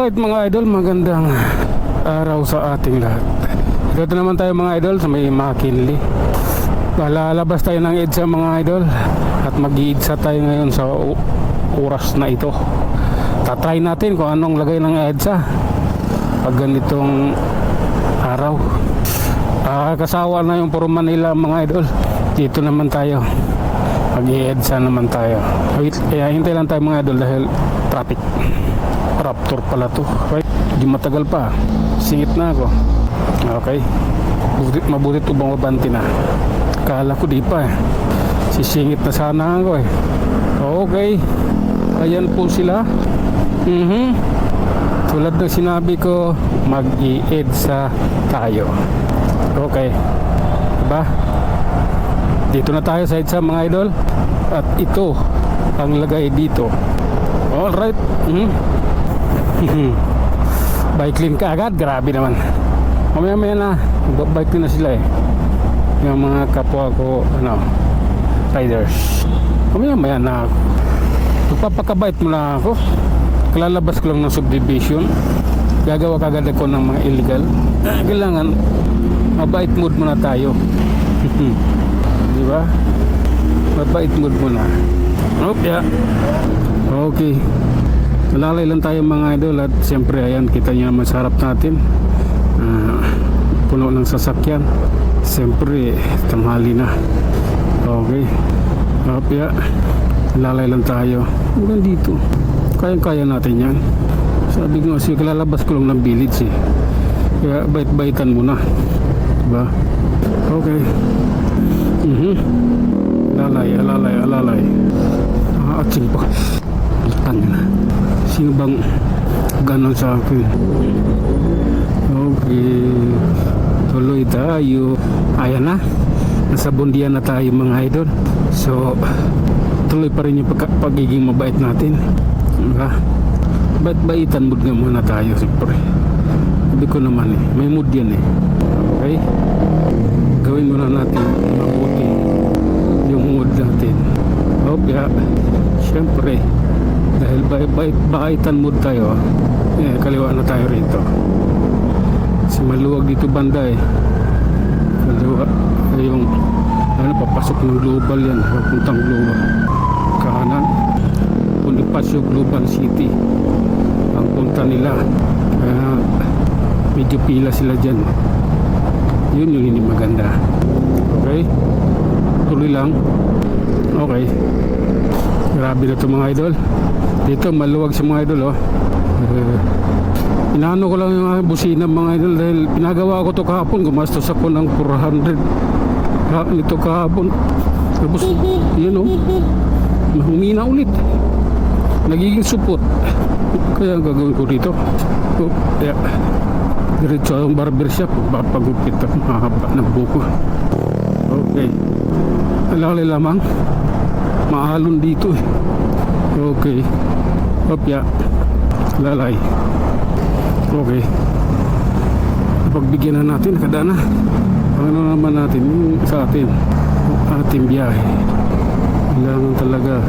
Alright mga idol, magandang araw sa ating lahat. Dito naman tayo mga idol sa may McKinley. Lalabas tayo ng EDSA mga idol. At mag-i-EDSA tayo ngayon sa oras na ito. Tatry natin kung anong lagay ng EDSA pag ganitong araw. Kasawa na yung puro Manila mga idol. Dito naman tayo, mag-i-EDSA naman tayo. Wait, hintay lang tayo mga idol dahil traffic. Raptor pala to. Right? Di matagal pa. Singit na ako. Okay. Mabuti to bumabante na. Kala ko di pa eh. Sisingit na sana ako eh. Okay. Ayan po sila. Tulad ng sinabi ko, mag-i-EDSA tayo. Okay. Diba? Dito na tayo sa EDSA mga idol. At ito ang lagay dito. Alright. Bike lane ka agad, grabe naman. Mamaya na, bike lane na sila eh. Yung mga kapwa ko, riders. Mamaya na ako. Magpapakabait mo na ako. Kalalabas ko lang ng subdivision. Gagawa kagad ako ng mga illegal. Kailangan, mabait mood muna tayo. Diba? Mabait mood muna. Yeah. Okay. Lalay lang tayo mga idol. At siyempre ayan, kita nyo naman sa harap natin, puno ng sasakyan. Siyempre tanghali na. Okay. Yeah. Lalay lang tayo hanggang dito. Kaya natin yan. Sabi ko kasi kalalabas ko lang ng village eh. Kaya bait-baitan muna, diba? Okay. Alalay. Atsing pa. Tangina. Sino bang ganon sa akin? Okay. Tuloy tayo. Ayan na. Nasa bundian na tayo mga idol. So, tuloy pa rin yung pagiging mabait natin. Diba? Bait-baitan mood nga muna tayo. Siyempre. Sabi ko naman eh. May mood yan eh. Okay? Gawin muna natin mabuti yung mood natin. Okay. Siyempre. Dahil baitan mood tayo, kaliwa na tayo rito. Kasi maluwag dito banda eh. Kaliwa yung papasok ng global yan, papuntang global. Kahanan, Bonifacio Global City ang punta nila. Medyo pila sila dyan. Yun yung hindi maganda. Okay, tuloy lang. Okay, grabe na ito mga idol. Dito maluwag sa mga idol. Inaano ko lang yung busina mga idol dahil pinagawa ko to kahapon. Gumastos ako ng 400 nito kahapon. Tapos yun humina ulit, nagiging supot. Kaya ang gagawin ko dito, diretso ang barbershop, papagupit ako, mahaba ng buko. Okay, alali lamang maalon dito eh. Okay. Opya. Lalay. Okay. Pagbigyan na natin kadana. Ano naman natin yung sa atin ating biyahe. Kailangan talaga.